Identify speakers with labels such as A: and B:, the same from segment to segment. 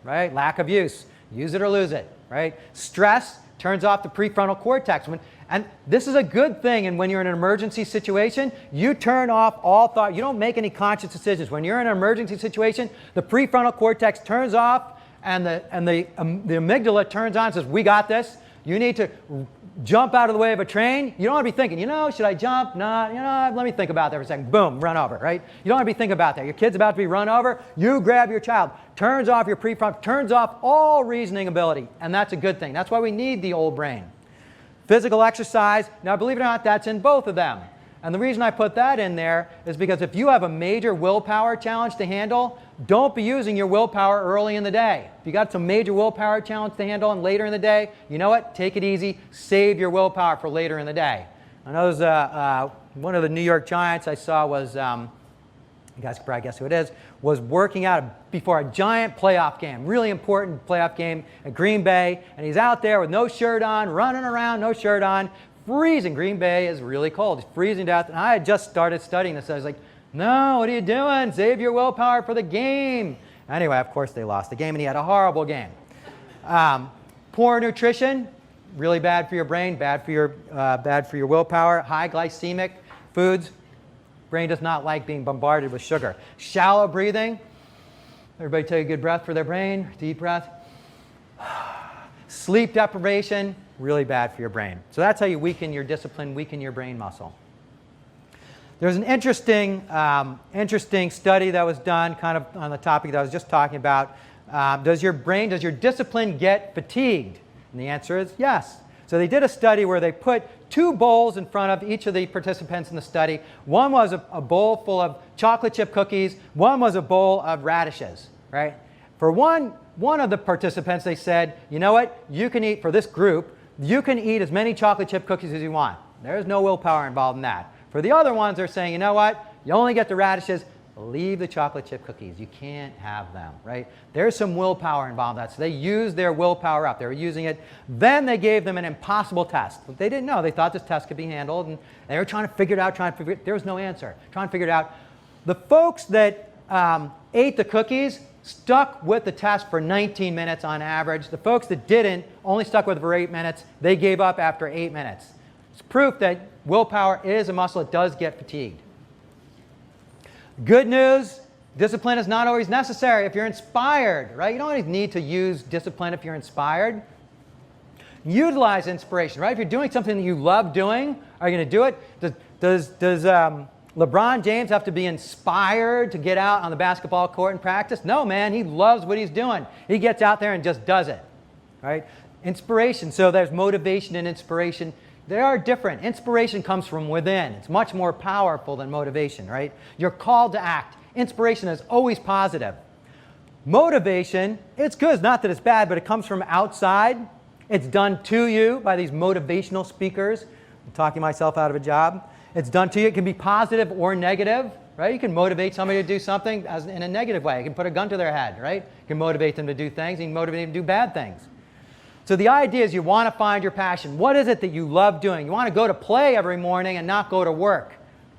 A: right? Lack of use. Use it or lose it, right? Stress turns off the prefrontal cortex. And this is a good thing. And when you're in an emergency situation, you turn off all thought. You don't make any conscious decisions. When you're in an emergency situation, the prefrontal cortex turns off and the amygdala turns on and says, we got this. You need to jump out of the way of a train. You don't want to be thinking, should I jump? No, let me think about that for a second. Boom, run over, right? You don't want to be thinking about that. Your kid's about to be run over. You grab your child. Turns off your prefrontal, turns off all reasoning ability. And that's a good thing. That's why we need the old brain. Physical exercise, now believe it or not, that's in both of them. And the reason I put that in there is because if you have a major willpower challenge to handle, don't be using your willpower early in the day. If you got some major willpower challenge to handle and later in the day, you know what? Take it easy. Save your willpower for later in the day. I know one of the New York Giants I saw was, you guys can probably guess who it is, was working out before a giant playoff game, really important playoff game at Green Bay, and he's out there with no shirt on, running around, no shirt on, freezing. Green Bay is really cold. He's freezing to death. And I had just started studying this. I was like, no, what are you doing? Save your willpower for the game. Anyway, of course, they lost the game, and he had a horrible game. Poor nutrition, really bad for your brain, bad for your willpower. High glycemic foods. Brain does not like being bombarded with sugar. Shallow breathing. Everybody take a good breath for their brain. Deep breath. Sleep deprivation, really bad for your brain. So that's how you weaken your discipline, weaken your brain muscle. There's an interesting study that was done kind of on the topic that I was just talking about. Does your discipline get fatigued? And the answer is yes. So they did a study where they put 2 bowls in front of each of the participants in the study. One was a bowl full of chocolate chip cookies. One was a bowl of radishes, right? For one of the participants, they said, you know what? You can eat, for this group, you can eat as many chocolate chip cookies as you want. There's no willpower involved in that. For the other ones, they're saying, you know what? You only get the radishes. Leave the chocolate chip cookies. You can't have them, right? There's some willpower involved in that. So they used their willpower up. They were using it. Then they gave them an impossible test. But they didn't know. They thought this test could be handled. And they were trying to figure it out, there was no answer. Trying to figure it out. The folks that ate the cookies stuck with the test for 19 minutes on average. The folks that didn't only stuck with it for 8 minutes. They gave up after 8 minutes. It's proof that willpower is a muscle. It does get fatigued. Good news, discipline is not always necessary if you're inspired, right? You don't always need to use discipline if you're inspired. Utilize inspiration, right? If you're doing something that you love doing, are you going to do it? Does LeBron James have to be inspired to get out on the basketball court and practice? No, man. He loves what he's doing. He gets out there and just does it, right? Inspiration. So there's motivation and inspiration. They are different. Inspiration comes from within. It's much more powerful than motivation, right? You're called to act. Inspiration is always positive. Motivation, it's good. It's not that it's bad, but it comes from outside. It's done to you by these motivational speakers. I'm talking myself out of a job. It's done to you. It can be positive or negative, right? You can motivate somebody to do something in a negative way. You can put a gun to their head, right? You can motivate them to do things. You can motivate them to do bad things. So the idea is you want to find your passion. What is it that you love doing? You want to go to play every morning and not go to work,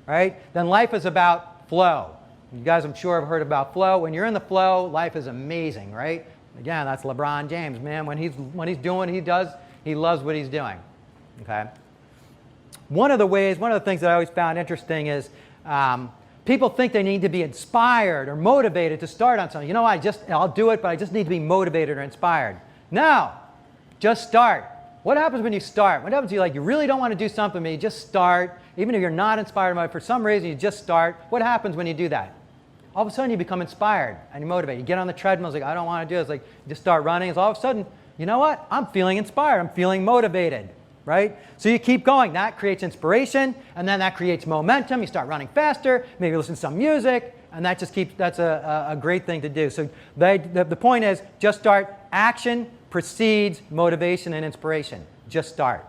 A: right? Then life is about flow. You guys, I'm sure, have heard about flow. When you're in the flow, life is amazing, right? Again, that's LeBron James, man. When he's doing what he does, he loves what he's doing, okay? One of the things that I always found interesting is people think they need to be inspired or motivated to start on something. You know, I'll do it, but I just need to be motivated or inspired. No. Just start. What happens when you start? What happens when you really don't want to do something, but you just start, even if you're not inspired by it, for some reason you just start. What happens when you do that? All of a sudden you become inspired and you're motivated. You get on the treadmill, it's like, I don't want to do it. It's like, you just start running. It's all of a sudden, you know what? I'm feeling inspired. I'm feeling motivated, right? So you keep going. That creates inspiration, and then that creates momentum. You start running faster, maybe listen to some music, and that just that's a great thing to do. So the point is, just start. Action precedes motivation and inspiration. Just start.